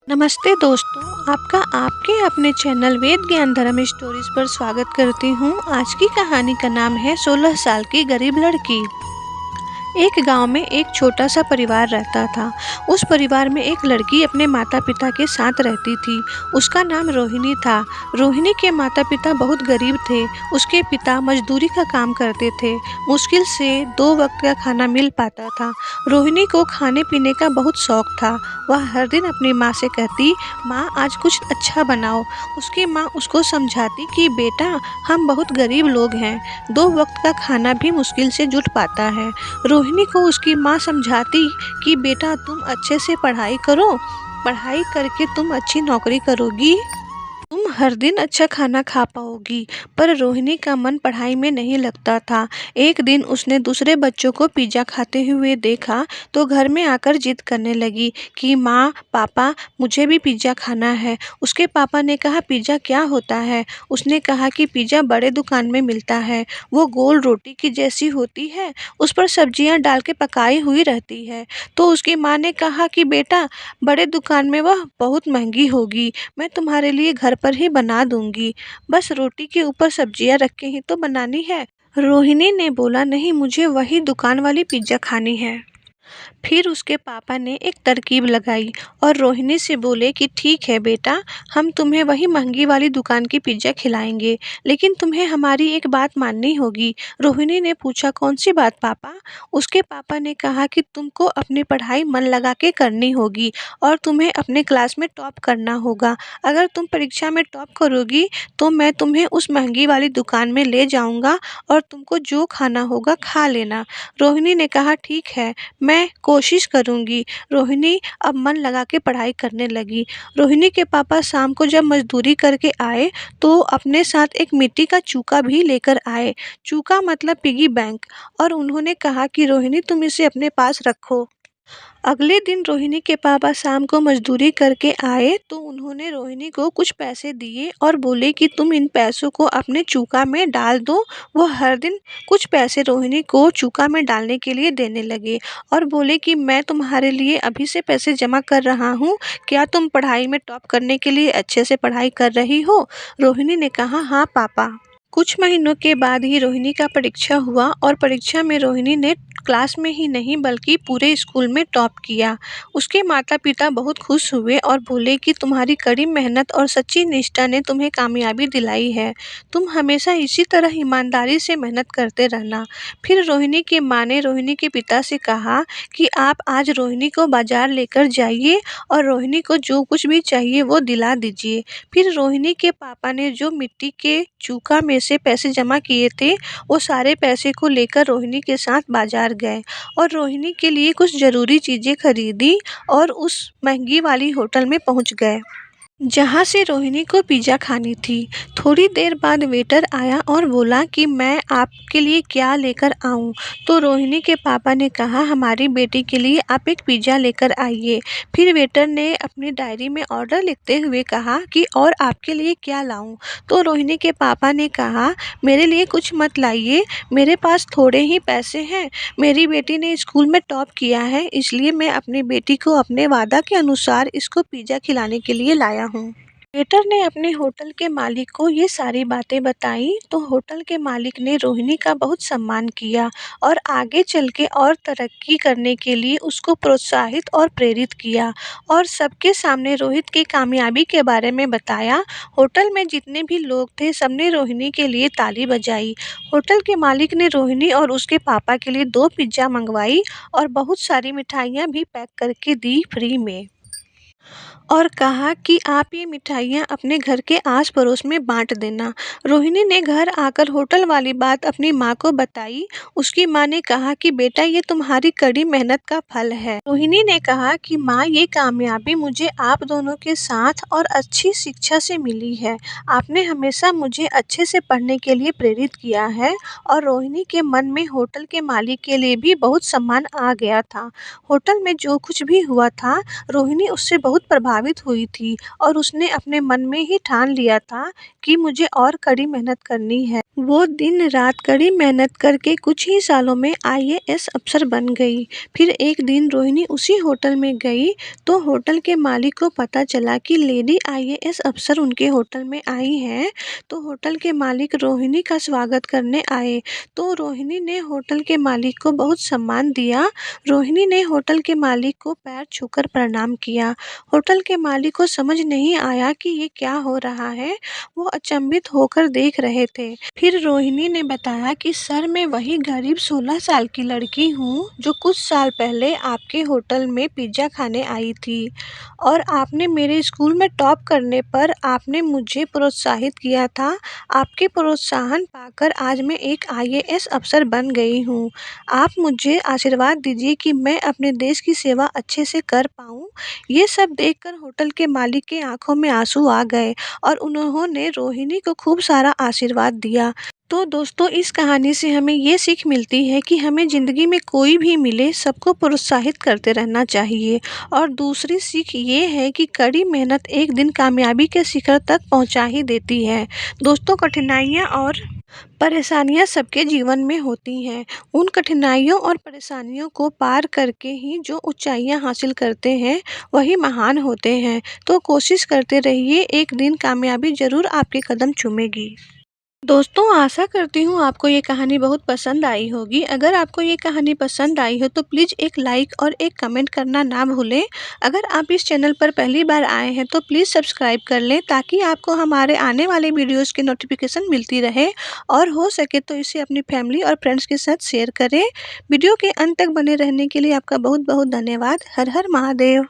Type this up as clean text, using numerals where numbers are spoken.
नमस्ते दोस्तों, आपका आपके अपने चैनल वेद ज्ञान धर्म स्टोरीज पर स्वागत करती हूँ। आज की कहानी का नाम है 16 साल की गरीब लड़की। एक गांव में एक छोटा सा परिवार रहता था। उस परिवार में एक लड़की अपने माता पिता के साथ रहती थी। उसका नाम रोहिणी था। रोहिणी के माता पिता बहुत गरीब थे। उसके पिता मजदूरी का काम करते थे। मुश्किल से 2 वक्त का खाना मिल पाता था। रोहिणी को खाने पीने का बहुत शौक था। वह हर दिन अपनी माँ से कहती, माँ आज कुछ अच्छा बनाओ। उसकी माँ उसको समझाती कि बेटा हम बहुत गरीब लोग हैं, 2 वक्त का खाना भी मुश्किल से जुट पाता है। रोहिणी को उसकी माँ समझाती कि बेटा तुम अच्छे से पढ़ाई करो, पढ़ाई करके तुम अच्छी नौकरी करोगी, तुम हर दिन अच्छा खाना खा पाओगी। पर रोहिणी का मन पढ़ाई में नहीं लगता था। एक दिन उसने दूसरे बच्चों को पिज्ज़ा खाते हुए देखा तो घर में आकर जिद करने लगी कि माँ पापा मुझे भी पिज्ज़ा खाना है। उसके पापा ने कहा पिज्ज़ा क्या होता है? उसने कहा कि पिज्ज़ा बड़े दुकान में मिलता है, वो गोल रोटी की जैसी होती है, उस पर सब्जियाँ डाल के पकाई हुई रहती है। तो उसकी माँ ने कहा कि बेटा बड़े दुकान में वह बहुत महंगी होगी, मैं तुम्हारे लिए घर पर ही बना दूंगी, बस रोटी के ऊपर सब्जियां रख के ही तो बनानी है। रोहिणी ने बोला नहीं, मुझे वही दुकान वाली पिज्ज़ा खानी है। फिर उसके पापा ने एक तरकीब लगाई और रोहिणी से बोले कि ठीक है बेटा, हम तुम्हें वही महंगी वाली दुकान की पिज्ज़ा खिलाएंगे, लेकिन तुम्हें हमारी एक बात माननी होगी। रोहिणी ने पूछा कौन सी बात पापा? उसके पापा ने कहा कि तुमको अपनी पढ़ाई मन लगा के करनी होगी और तुम्हें अपने क्लास में टॉप करना होगा। अगर तुम परीक्षा में टॉप करोगी तो मैं तुम्हें उस महंगी वाली दुकान में ले जाऊंगा और तुमको जो खाना होगा खा लेना। रोहिणी ने कहा ठीक है, मैं कोशिश करूंगी। रोहिणी अब मन लगा के पढ़ाई करने लगी। रोहिणी के पापा शाम को जब मजदूरी करके आए तो अपने साथ एक मिट्टी का चूका भी लेकर आए। चूका मतलब पिगी बैंक। और उन्होंने कहा कि रोहिणी तुम इसे अपने पास रखो। अगले दिन रोहिणी के पापा शाम को मजदूरी करके आए तो उन्होंने रोहिणी को कुछ पैसे दिए और बोले कि तुम इन पैसों को अपने चूका में डाल दो। वो हर दिन कुछ पैसे रोहिणी को चूका में डालने के लिए देने लगे और बोले कि मैं तुम्हारे लिए अभी से पैसे जमा कर रहा हूँ, क्या तुम पढ़ाई में टॉप करने के लिए अच्छे से पढ़ाई कर रही हो? रोहिणी ने कहा हाँ पापा। कुछ महीनों के बाद ही रोहिणी का परीक्षा हुआ और परीक्षा में रोहिणी ने क्लास में ही नहीं बल्कि पूरे स्कूल में टॉप किया। उसके माता पिता बहुत खुश हुए और बोले कि तुम्हारी कड़ी मेहनत और सच्ची निष्ठा ने तुम्हें कामयाबी दिलाई है, तुम हमेशा इसी तरह ईमानदारी से मेहनत करते रहना। फिर रोहिणी की माँ ने रोहिणी के पिता से कहा कि आप आज रोहिणी को बाजार लेकर जाइए और रोहिणी को जो कुछ भी चाहिए वो दिला दीजिए। फिर रोहिणी के पापा ने जो मिट्टी के चूका में से पैसे जमा किए थे वो सारे पैसे को लेकर रोहिणी के साथ बाजार गए और रोहिणी के लिए कुछ ज़रूरी चीज़ें खरीदी और उस महंगी वाली होटल में पहुंच गए जहाँ से रोहिणी को पिज़्ज़ा खानी थी। थोड़ी देर बाद वेटर आया और बोला कि मैं आपके लिए क्या लेकर आऊँ? तो रोहिणी के पापा ने कहा हमारी बेटी के लिए आप एक पिज़्ज़ा लेकर आइए। फिर वेटर ने अपनी डायरी में ऑर्डर लिखते हुए कहा कि और आपके लिए क्या लाऊँ? तो रोहिणी के पापा ने कहा मेरे लिए कुछ मत लाइए, मेरे पास थोड़े ही पैसे हैं। मेरी बेटी ने स्कूल में टॉप किया है, इसलिए मैं अपनी बेटी को अपने वादा के अनुसार इसको पिज़्ज़ा खिलाने के लिए लाया हूँ। वेटर ने अपने होटल के मालिक को ये सारी बातें बताई तो होटल के मालिक ने रोहिणी का बहुत सम्मान किया और आगे चल के और तरक्की करने के लिए उसको प्रोत्साहित और प्रेरित किया और सबके सामने रोहित की कामयाबी के बारे में बताया। होटल में जितने भी लोग थे सबने रोहिणी के लिए ताली बजाई। होटल के मालिक ने रोहिणी और उसके पापा के लिए 2 पिज़्ज़ा मंगवाई और बहुत सारी मिठाइयाँ भी पैक करके दी फ्री में और कहा कि आप ये मिठाइयाँ अपने घर के आस पड़ोस में बांट देना। रोहिणी ने घर आकर होटल वाली बात अपनी माँ को बताई। उसकी माँ ने कहा कि बेटा ये तुम्हारी कड़ी मेहनत का फल है। रोहिणी ने कहा कि माँ ये कामयाबी मुझे आप दोनों के साथ और अच्छी शिक्षा से मिली है। आपने हमेशा मुझे अच्छे से पढ़ने के लिए प्रेरित किया है। और रोहिणी के मन में होटल के मालिक के लिए भी बहुत सम्मान आ गया था। होटल में जो कुछ भी हुआ था रोहिणी उससे बहुत बहुत प्रभावित हुई थी और उसने अपने मन में ही ठान लिया था कि मुझे और कड़ी मेहनत करनी है। वो दिन रात कड़ी मेहनत करके कुछ ही सालों में आईएएस अफसर बन गई। फिर एक दिन रोहिणी उसी होटल में गई तो होटल के मालिक को पता चला कि लेडी आईएएस अफसर उनके होटल में आई हैं। तो होटल के मालिक रोहिणी का स्वागत करने आए। तो रोहिणी ने होटल के मालिक को बहुत सम्मान दिया। रोहिणी ने होटल के मालिक को पैर छूकर प्रणाम किया। होटल के मालिक को समझ नहीं आया कि ये क्या हो रहा है। वो अचंभित होकर देख रहे थे। फिर रोहिणी ने बताया कि सर, मैं वही गरीब 16 साल की लड़की हूँ जो कुछ साल पहले आपके होटल में पिज्ज़ा खाने आई थी और आपने मेरे स्कूल में टॉप करने पर आपने मुझे प्रोत्साहित किया था। आपके प्रोत्साहन पाकर आज मैं एक आईएएस अफसर बन गई हूँ। आप मुझे आशीर्वाद दीजिए कि मैं अपने देश की सेवा अच्छे से कर पाऊँ। ये सब देखकर होटल के मालिक के आंखों में आंसू आ गए और उन्होंने रोहिणी को खूब सारा आशीर्वाद दिया। तो दोस्तों, इस कहानी से हमें ये सीख मिलती है कि हमें ज़िंदगी में कोई भी मिले सबको प्रोत्साहित करते रहना चाहिए। और दूसरी सीख ये है कि कड़ी मेहनत एक दिन कामयाबी के शिखर तक पहुंचा ही देती है। दोस्तों, कठिनाइयां और परेशानियां सबके जीवन में होती हैं। उन कठिनाइयों और परेशानियों को पार करके ही जो ऊंचाइयां हासिल करते हैं वही महान होते हैं। तो कोशिश करते रहिए, एक दिन कामयाबी ज़रूर आपके कदम चूमेगी। दोस्तों, आशा करती हूँ आपको ये कहानी बहुत पसंद आई होगी। अगर आपको ये कहानी पसंद आई हो तो प्लीज़ एक लाइक और एक कमेंट करना ना भूलें। अगर आप इस चैनल पर पहली बार आए हैं तो प्लीज़ सब्सक्राइब कर लें ताकि आपको हमारे आने वाले वीडियोज़ की नोटिफिकेशन मिलती रहे। और हो सके तो इसे अपनी फैमिली और फ्रेंड्स के साथ शेयर करें। वीडियो के अंत तक बने रहने के लिए आपका बहुत बहुत धन्यवाद। हर हर महादेव।